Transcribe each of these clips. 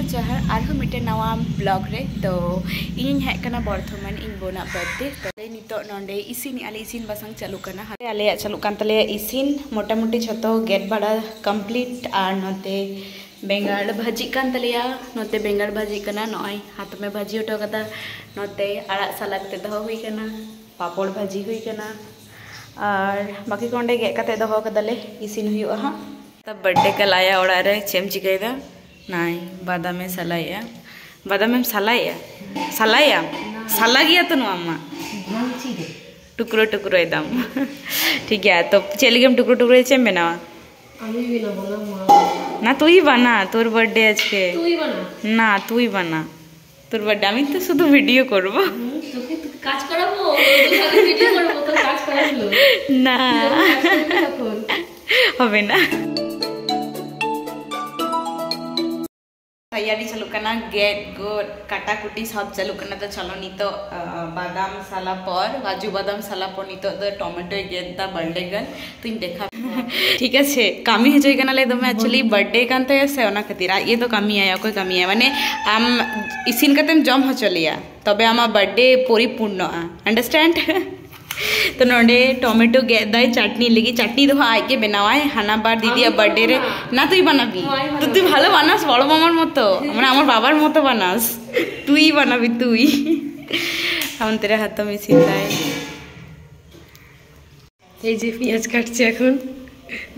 सागुन जोहार आरहो मिटे नवा ब्लॉग रे। तो इन हेकना बर्धमान इन बोना बर्थडे तो नितो नोंडे इसिन आले इसिन बासंग चालू करना आले चालू कान तले इसिन मोटा मोटी छतो गेट बड़ा कंप्लीट आर नोते बेंगाड़ भाजी कान तलेया नोते बेंगाड़ भाजी कना नय हाथ में भाजी उठो कदा नोते आड़ा सालाग ते दहो हुई कना पापड़ भाजी हुई कना और बाकी कोंडे गे कते दहो कदले इसिन हुई हा तब बर्थडे का लाया ओड़ा रे चेम चिकायदा नाई बादामे सलाया बादामे सलाया सलाया सला गया तो नुआमा टुकरो टुकरो एकदम ठीक है। तो चलिए हम टुकरो टुकरो चेम बनावा ना तू ही बना तोर बर्थडे आज के ना तू ही बना তোর বার্থডে আমি তো শুধু ভিডিও করব তোকে কাজ করাবো তোর সাথে ভিডিও করব তো কাজ করাবো না হবে না। तैयारी चालू करना गेट गोट काटा कुटी सब चालू करना तो चलो नी तो बादाम साला पर काजू बादाम साला पर नी तो टमेटो गेट दा बर्थडे गन तो इन देखा ठीक है से कामी हजोय कना ले दमे एक्चुअली बर्थडे कान ते से ओना खातिर ये तो कामी आया कोई कामी है माने आम इसिन कतेम जम हो चलिया तबे आमा बर्थडे परिपूर्ण अंडरस्टैंड। तो नोडे टमेटो गेदाय चटनी लगी चटनी तो आज के बनावाय हाना बार दीदी बर्थडे रे ना तुई बनाबी तो तुई भालो बानास बड़ मामार मतो মানে আমার বাবার মতো বানাস তুই বানাবি তুই हम तेरे हाथ में सिलाई এই যে পেঁয়াজ কাটছে এখন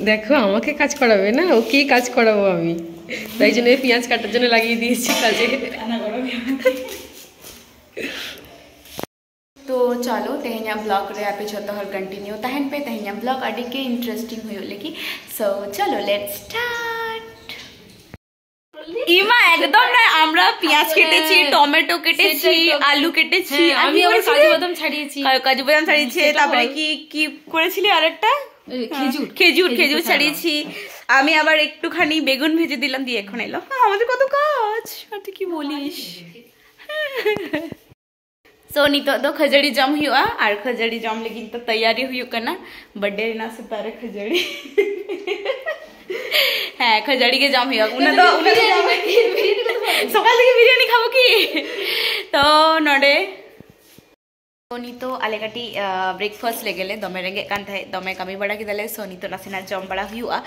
দেখো আমাকে কাজ করাবে না ওকে কাজ করাবো আমি তাই জন্য পেঁয়াজ কাটার জন্য লাগিয়ে দিয়েছি কাজে। तो चलो तेहनिया ब्लॉग रे आपे छतो हर कंटिन्यू तहन पे तेहनिया ब्लॉग आदि के इंटरेस्टिंग हुयो लेकी सो चलो लेट्स स्टार्ट। इमा एकदम ना আমরা পেঁয়াজ কেটেছি টমেটো কেটেছি আলু কেটেছি আমি আবার কাজু বাদাম ছাড়িয়েছি তারপরে কি কি করেছিলি আরেকটা খেজুর খেজুর খেজুর ছাড়িয়েছি আমি আবার একটুখানি বেগুন ভেজে দিলাম দিয়ে এখন এলো আমাদের কত কাজ আর তুই কি বলিস। सो नितो तो खजड़ी जम हुआ और खजड़ी जम लेकिन तो तैयारी हुई करना बर्थडे ना से तारे खजड़ी है खजड़ी के जम हुआ उन्हें तो सकाल के बिरयानी खाबो की तो नोडे नितो आले काटी ब्रेकफास्ट ले गेले दमे रेंगे कान थाय दमे कामी बड़ा की दले सो नितो नासेना जम बड़ा हुआ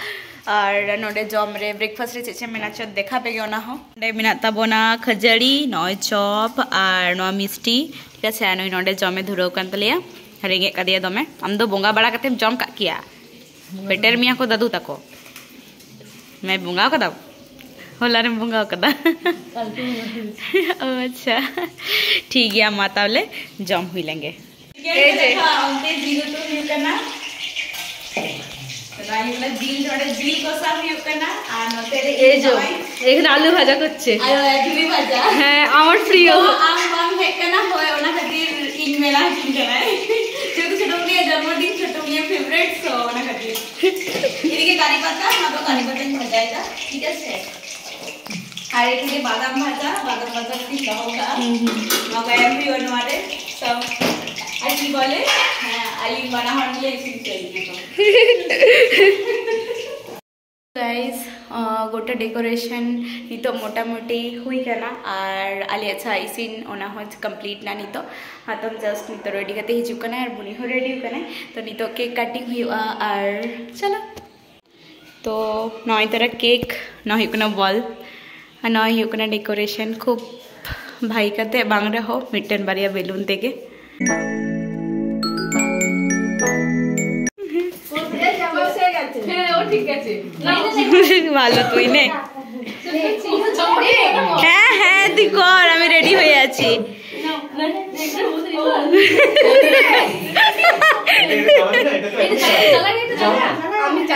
और नोडे जम रे ब्रेकफास्ट रे चेचे मेना च देखा पे गयो ना हो नोडे मेना ताबोना खजड़ी नय चॉप और नो मिष्टी ठीक है नय नोडे जमे धुरो कान तलिया रेंगे कादिया दमे आम दो बोंगा बड़ा कते जम का किया बेटर मिया को दादू तको मैं बोंगा कदा होला रे बोंगा कदा अच्छा ठीक है माता वाले जम हुई लेंगे ए जे हमते जीरो तो हुई करना राई वाला जील जोड़े जील को सब हुई करना আর নতে এই যে এখানে আলু ভাজা করছে আলু একদমই ভাজা হ্যাঁ আমার প্রিয় আম বাম হেকনা হয় ওনা খাतिर इन मेला किना ছোট ছোট মেয়ে জন্মদিন ছোট মেয়ে ফেভারিট সো ওনা খাतिर এদিকে কারি পাতা না তো কারি পাতা ভাজা এটা ঠিক আছে আর এখানে বাদাম ভাজা কি হোগা মগা এভরিওয়ান ওয়ারে সব আর কি বলে হ্যাঁ আলি বানাহন নিয়ে এসেছি गाइस गोटा डेकोरेशन नितो मोटा मोटी हुई करना और आली अच्छा इसिन ओना हो कंप्लीट ना नितो हाथम जस्ट नितो रेडी करते हिजू करना और बुनी हो रेडी करना तो नितो केक कटिंग हुआ और चलो तो नय तरह केक न हुकना बॉल न हुकना डेकोरेशन खूब भाई करते बांग रहो मिटन बारिया बेलून तेगे ভালো তুই নে হ্যাঁ হ্যাঁ তুই কর আমি রেডি হয়ে আছি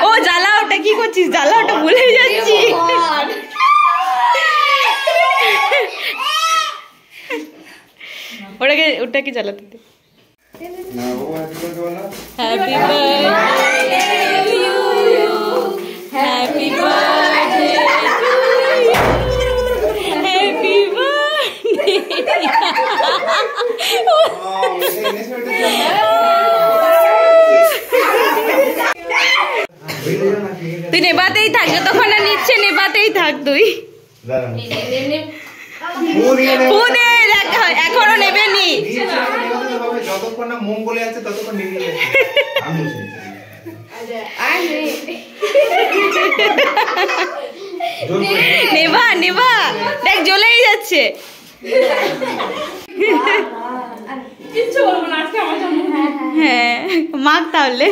ও জ্বালা ওটা কি করছিস জ্বালা ওটা ভুলে যাচ্ছি ওটাকে জ্বালাতে দে happy birthday Happy birthday to you. Happy birthday. তুই নেবাতেই থাক যতক্ষণ না নিচ্ছে নেবাতেই থাক তুই এখনো নেবেনি। যতক্ষণ না মোম বলে আছে ততক্ষণ নিবি। নেবা নেবা, দেখ জ্বলেই যাচ্ছে। হ্যাঁ মাখ তাহলে।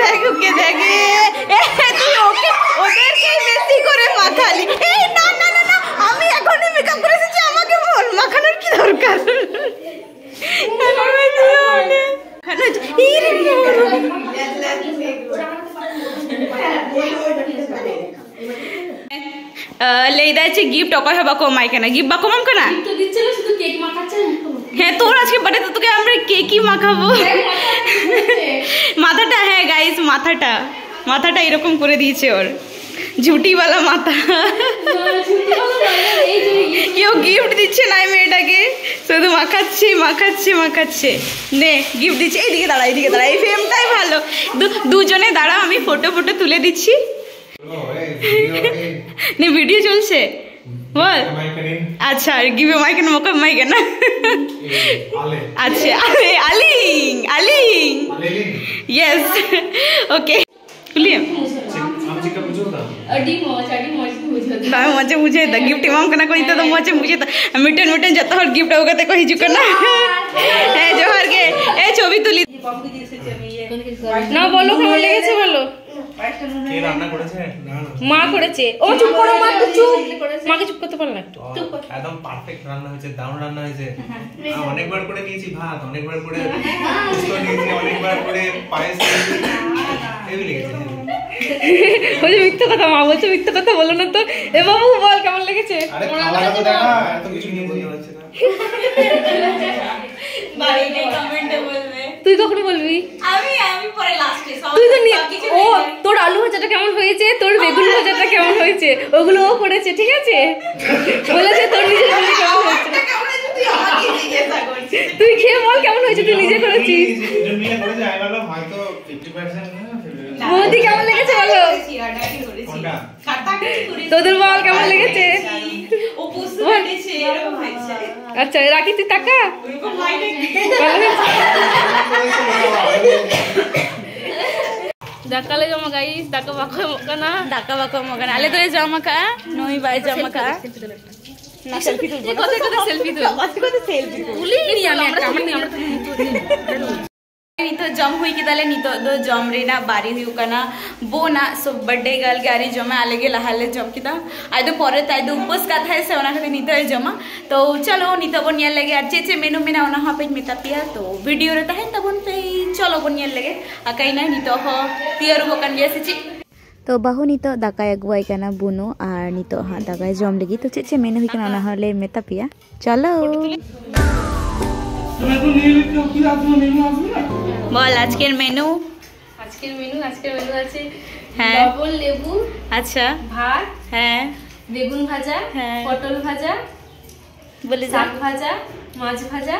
দেখে দেখে তুই ওকে ওদেরকে বেশি করে মাখালি। এই না না না না, আমি এখনই মেকআপ করে এসেছি, আমাকে বল মাখানোর কি দরকার। লেইদা আছে গিফট অকয় হবা কমাই কেনা গিফট বা কমাম কেনা তো দিচ্ছে না, শুধু কেক মাখাচ্ছে। হ্যাঁ তোর আজকে বাড়ি তো তোকে আমরা কেকই মাখাবো। মাথাটা, হ্যাঁ গাইস মাথাটা এরকম করে দিয়েছে ওর, ঝুটিওয়ালা মাথা। কেউ গিফট দিচ্ছে না মেয়েটাকে, শুধু মাখাচ্ছে। নে গিফট দিচ্ছে। এইদিকে দাঁড়া, এই ফ্রেমটাই ভালো। দুজনে দাঁড়া, আমি ফটো তুলে দিচ্ছি। নে ভিডিও চলছে বল। আচ্ছা গিভে মাইক না মকা মাইক না। আচ্ছা আলিং यस ओके खुलिए मैं मजे मुझे द गिफ्ट माम कना कोई तो मजे मुझे तो मिटन जत हर गिफ्ट होगा ते कोई जुकना ए जोहर के ए ছবি তুলি না। বলো কেমন লেগেছে বলো। কে রান্না করেছে? মা করেছে। ও চুপ করো মা, চুপ। মাকে চুপ করতে পারলা একটু। একদম পারফেক্ট রান্না হয়েছে, দারুণ রান্না হয়েছে। অনেকবার করে নিয়েছি ভাত, অনেকবার করে পুস্ত নিয়েছি, অনেকবার করে পায়েস নিয়েছি। হেভি লেগেছে। ওই মিথ্যা কথা, মা বলছে মিথ্যা কথা বলো না তো। এ বাবু বল কেমন লেগেছে? আরে খাওয়াটা তো দেখা, এত কিছু নিয়ে বলতে পারছি না। বাড়িতে কমেন্টে বলবে। তুই কখন বলবি? আমি পরে লাস্টে সব তুই তো ও তোর আলু ভাজাটা কেমন হয়েছে, তোর বেগুন ভাজাটা কেমন হয়েছে ওগুলো ও করেছে, ঠিক আছে? বলেছে তোর নিজের রান্না কেমন হয়েছে। তুই আমাকে জিজ্ঞাসা করছিস। তুই খেয়ে বল কেমন হয়েছে, তুই নিজে করেছিস। জন্মিয়ে করেছে, আমি বললাম হয়তো 50% না। বৌদি কেমন লেগেছে বলো। কোনটা? তোদের বল কেমন লেগেছে। ও পুস্তু করেছে এরকম হয়েছে। আচ্ছা রাখি, তুই টাকা ওরকম লাইনে Dakale jama guys, daka bako magana. Ale tore jama ka, noi bai jama ka. Na selfie tulbo. Kotha selfie tulbo. Kotha selfie tulbo. Uli ni ami ekta amar नितो जम हुई कि दाले नितो दो जम रे ना बारी हुई कना वो ना सो बर्थडे गर्ल के आरी जमा आलेगे लहाले जम किदा आइ तो परे ताइ दो उपस का था से ओना खाते नितो जमा तो चलो नितो बनिया लगे और चेचे मेनू मेना ओना हा पे मेता पिया तो वीडियो रे ताहे तबन पे चलो बनिया लगे आकाई ना नितो हो तियर बकन जैसे ची तो बाहु नितो दाका अगुवाई कना बुनो और नितो हा दाका जम लगी तो चेचे मेनू ही कना ओना हाले मेता पिया चलो বল আজকের মেনু আছে হ্যাঁ ডবল লেবু, আচ্ছা ভাত, হ্যাঁ বেগুন ভাজা, হ্যাঁ পটল ভাজা, বলে শাক ভাজা, মাছ ভাজা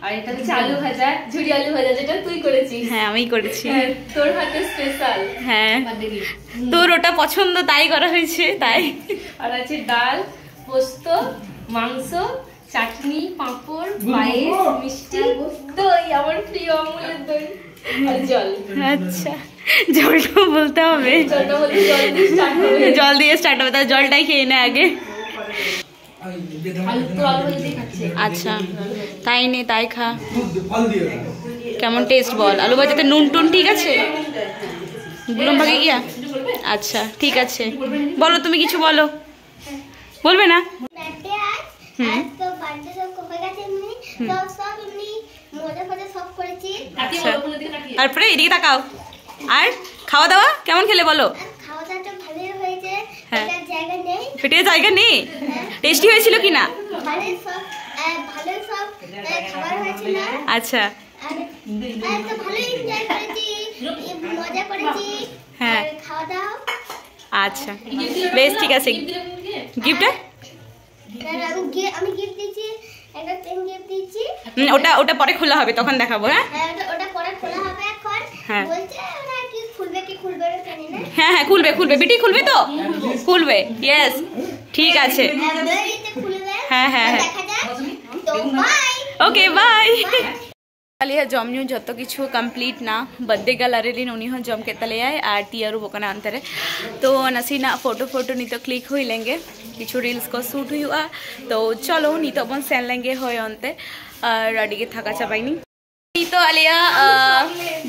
আর এটা হচ্ছে আলু ভাজা, ঝুরি আলু ভাজা যেটা তুই করেছিস। হ্যাঁ আমি করেছি তোর হাতে স্পেশাল। হ্যাঁ তোর ওটা পছন্দ তাই করা হয়েছে তাই। আর আছে ডাল, পোস্ত, মাংস, চাটনি, পাঁপড়, পায়েস, মিষ্টি, দই, আমার প্রিয় আমুলের দই আর জল। আচ্ছা জলটা বলতে হবে, জলটা বলতে জল দিয়ে স্টার্ট হবে। জল দিয়ে স্টার্ট হবে, তাহলে জলটাই খেয়ে নে আগে। আচ্ছা তাই নে তাই খা। কেমন টেস্ট বল? আলু ভাজাতে নুন টুন ঠিক আছে? গুলম ভাগে গিয়া? আচ্ছা ঠিক আছে বলো, তুমি কিছু বলো। বলবে না? তারপরে এদিকে তাকাও। আর খাওয়া দাওয়া কেমন খেলে বলো? হ্যাঁ পেটের জায়গা নেই, টেস্টি হয়েছিল কি না? আচ্ছা হ্যাঁ আচ্ছা বেশ ঠিক আছে। গিফট আমি গিফট দিয়েছি একটা পেন গিফট দিয়েছি। ওটা পরে খোলা হবে, তখন দেখাবো। হ্যাঁ হ্যাঁ ওটা পরে খোলা হবে এখন। হ্যাঁ বলছে ওটা কি খুলবে না জানি না। হ্যাঁ খুলবে বিটি, খুলবে তো খুলবে। ইয়েস ঠিক আছে। এইতে খুলবে। হ্যাঁ দেখা যাক। তো বাই। Okay bye. तलिया जम न्यू जो किछु कम्प्लीट ना बर्थडे गल अरेलिन उनी हो जम के तलिया और टीआर बकना अंतरे तो नसीना फोटो नी तो क्लिक हुई लेंगे किछु रील्स को शूट हुआ तो चलो नी तो बन सेन लेंगे हो अंते रेडी के थका चाबाइनी तो अलिया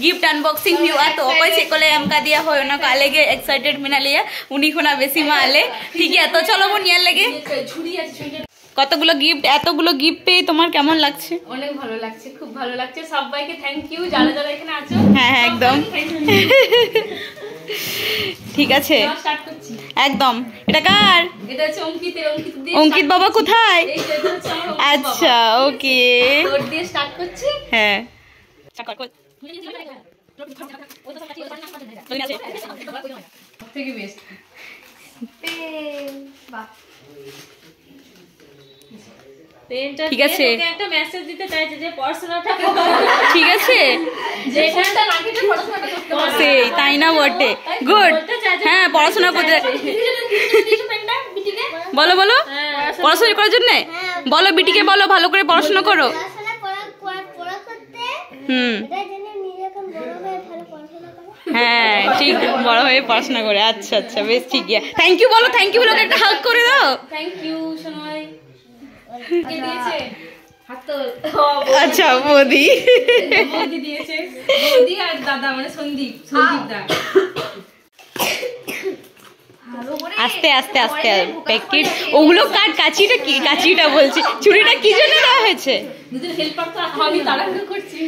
गिफ्ट अनबॉक्सिंग हुआ तो ओपन से कोले हमका दिया हो ना काले के एक्साइटेड मिना लिया उनी खुना बेसी माले ठीक है तो चलो वो नियल लगे কতগুলো গিফট এতগুলো গিফট পেয়ে তোমার কেমন লাগছে? অনেক ভালো লাগছে, খুব ভালো লাগছে। সবাইকে থ্যাংক ইউ যারা যারা এখানে আছো। হ্যাঁ একদম ঠিক আছে স্টার্ট করছি একদম। এটা কার? এটা হচ্ছে অঙ্কিতের। অঙ্কিত বাবা কোথায়? এই যে এটা হচ্ছে আমার অঙ্কিত আচ্ছা ওকে তোর দিয়ে স্টার্ট করছি। হ্যাঁ থেকে বেস্ট বাহ পেনটা ঠিক আছে। তোকে একটা মেসেজ দিতে চাইছে যে পড়াশোনাটা ঠিক আছে যে ফোনটা রাখিতে পড়াশোনাটা করতে হবে সেই তাই না বটে গুড। হ্যাঁ পড়াশোনা করতে পেনটা বিটিকে বলো বলো পড়াশোনা করার জন্য বলো বিটিকে বলো ভালো করে পড়াশোনা করো। পড়াশোনা পড়া করতে এটা জেনে নিজে এখন বড় হয়ে ভালো পড়াশোনা করো। হ্যাঁ ঠিক বড় হয়ে পড়াশোনা করে। আচ্ছা আচ্ছা বেশ ঠিক আছে থ্যাংক ইউ বলো থ্যাংক ইউ বলো একটা হাগ করে দাও। থ্যাংক ইউ সোনাই কে দিয়েছে হাত তো আচ্ছা মোদি মোদি দিয়েছে মোদি আর দাদা মানে সন্দীপ দা। আস্তে আস্তে আস্তে প্যাকেট ওগুলো কাট কাচিটা কি কাচিটা বলছি ছুরিটা কি জন্য দেওয়া হয়েছে? দুজন হেল্পার তো আমি তাড়াহুড়ো করছি।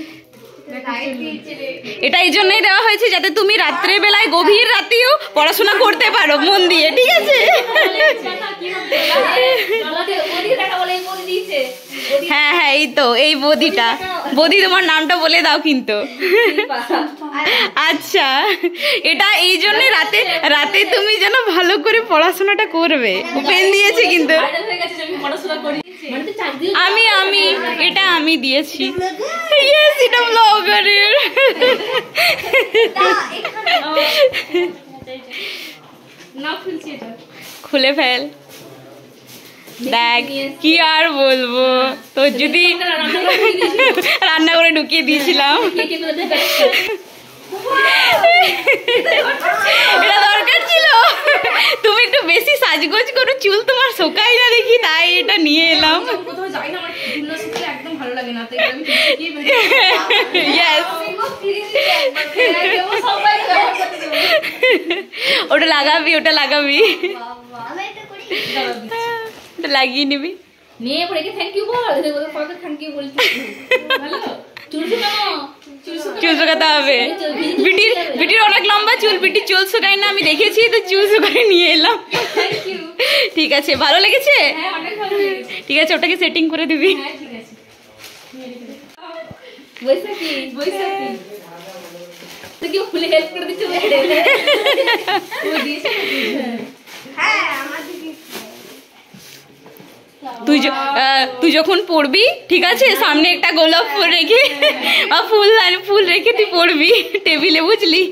এটা এই জন্যই দেওয়া হয়েছে যাতে তুমি রাত্রে বেলায় গভীর রাতেও পড়াশোনা করতে পারো মন দিয়ে ঠিক আছে। হ্যাঁ হ্যাঁ এই তো এই বদিটা বদি তোমার নামটা বলে দাও কিন্তু। আচ্ছা এটা এই জন্য রাতে রাতে তুমি যেন ভালো করে পড়াশোনাটা করবে পেন দিয়েছে কিন্তু আমি এটা আমি দিয়েছি। ইয়েস এটা ব্লগারের খুলে ফেল দেখ কি আর বলবো তোর যদি রান্না করে ঢুকিয়ে দিয়েছিলাম এটা দরকার ছিল তুমি একটু বেশি সাজগোজ করো চুল তোমার শোকাই না দেখি তাই এটা নিয়ে এলাম। ওটা লাগাবি ওটা লাগাবি ওটা লাগিয়ে নিবি নিয়ে পড়ে থ্যাংক ইউ বল থ্যাংক ইউ বলছি ভালো চুল শুকাতে হবে বিটির অনেক লম্বা চুল বিটি চুল শুকাই না আমি দেখেছি তো চুল শুকাই নিয়ে এলাম। ঠিক আছে ভালো লেগেছে? ঠিক আছে ওটাকে সেটিং করে দিবি। তুই ফুলে হেল্প করে দিচ্ছি তুই যখন পড়বি ঠিক আছে সামনে একটা গোলাপ ফুল রেখে বা ফুল রেখে তুই পড়বি টেবিলে বুঝলি।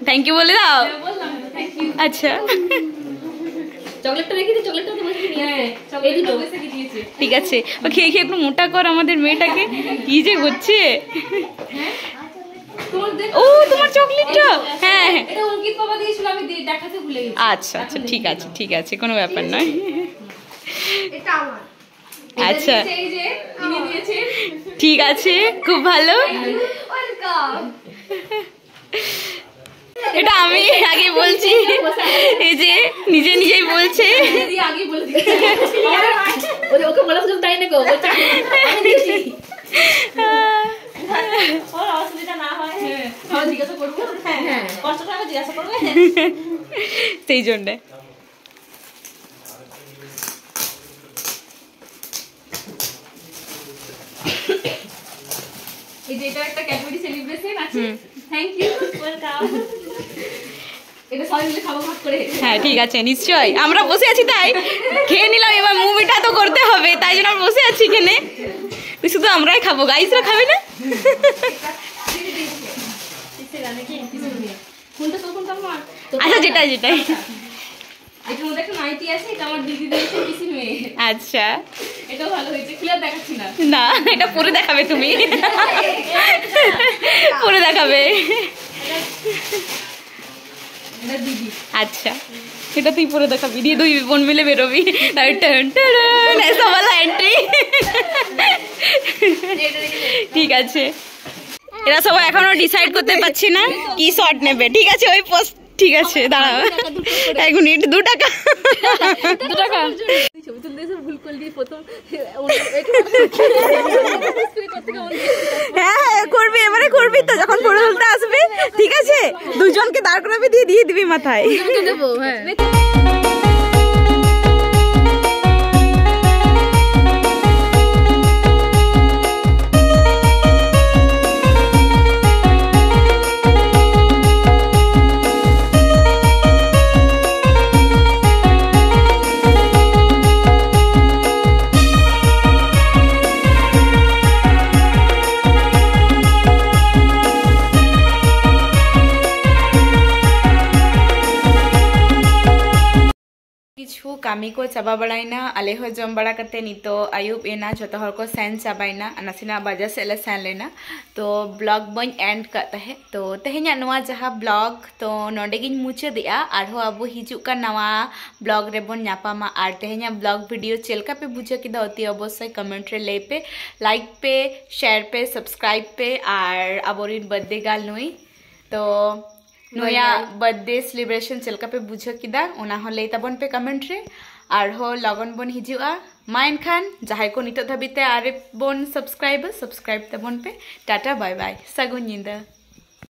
থ্যাংক ইউ বলে দাও। আচ্ছা চকলেটটা রেখে দিই চকলেটটা তো বসে নিয়ে আসে এই দুটো বসে কি দিয়েছে ঠিক আছে ও খেয়ে খেয়ে একটু মোটা কর আমাদের মেয়েটাকে কি যে হচ্ছে। ও তোমার চকলেটটা হ্যাঁ এটা অঙ্কিত বাবা দিয়েছিল আমি দেখাতে ভুলে গেছি। আচ্ছা আচ্ছা ঠিক আছে কোনো ব্যাপার নয়। এটা আমার আচ্ছা এই যে তিনি দিয়েছেন ঠিক আছে খুব ভালো। ওয়েলকাম এটা আমি আগে বলছি এই যে নিজেই বলছে দিদি আগে বলে দিয়েছে ওকে বলা সুযোগ তাই না গো আমি দিয়েছি ওর অসুবিধা না হয় আমি জিজ্ঞাসা করবো হ্যাঁ কষ্টটা আমি জিজ্ঞাসা করবো সেই জন্যে এই যে এটা একটা ক্যাডবেরি সেলিব্রেশন আছে থ্যাংক ইউ ওয়েলকাম এটা সবাই মিলে খাবো ভাগ করে। হ্যাঁ ঠিক আছে, নিশ্চয়ই আমরা বসে আছি তাই খেয়ে নিলাম, এবার মুভিটা তো করতে হবে তাই জন্য আমরা বসে আছি এখানে, শুধু আমরাই খাবো, গাইসরা খাবে না। কোনটা তো কোনটা আমার? আচ্ছা যেটাই যেটাই। এটার মধ্যে একটা নাইটি আছে, এটা আমার দিদি দিয়েছে পিসির মেয়ে। আচ্ছা এটাও ভালো হয়েছে, ক্লিয়ার দেখাচ্ছি না। না এটা পরে দেখাবে তুমি, পরে দেখাবে। এটা দিদি। আচ্ছা এটা তুই পরে দেখাবি, দিয়ে দুই বোন মিলে বেরোবি, ऐसा वाला एंट्री। ঠিক আছে, এরা সবাই এখনো ডিসাইড করতে পারছি না কি শট নেবে। ঠিক আছে ওই পোস্ট, ঠিক আছে দাঁড়াও 1 মিনিট, 2 টাকা 2 টাকা। ছবি তুলতে এসে ভুল করে দিয়ে প্রথম হ্যাঁ হ্যাঁ করবি, এবারে করবি তো যখন ফটো তুলতে আসবে। ঠিক আছে দুজনকে দাঁড় করাবি, দিয়ে দিয়ে দিবি মাথায়। দেবো। হ্যাঁ কিছু কামি को चाबा बड़ाइना, आले हो जम बड़ा करते नितो आयुब एना जोतो हर को सेन चाबाइना, नासिना बाजा से ले सेन लेना। तो ब्लॉग बन एंड करता है, तो तेहेኛ नवा जहा ब्लॉग तो नोंडे गिन मुचे दिया, आरो अब हिजु का नवा ब्लॉग रे बन न्यापामा। आर तेहेኛ ब्लॉग वीडियो चेलका पे बुझे किदा अति अवश्य कमेंट रे ले पे, लाइक पे, शेयर पे, सब्सक्राइब पे। आर अबोरिन बर्थडे गाल नुई तो नया बर्थडे सेलिब्रेशन चलका पे बुझे किदा ओना हो लई ताबन पे कमेंट रे। आर हो लगन बन हिजुआ माइन खान जहाय को नितो धबिते आरे बन सब्सक्राइब ताबन पे। टाटा बाय बाय, सगुन निंदा।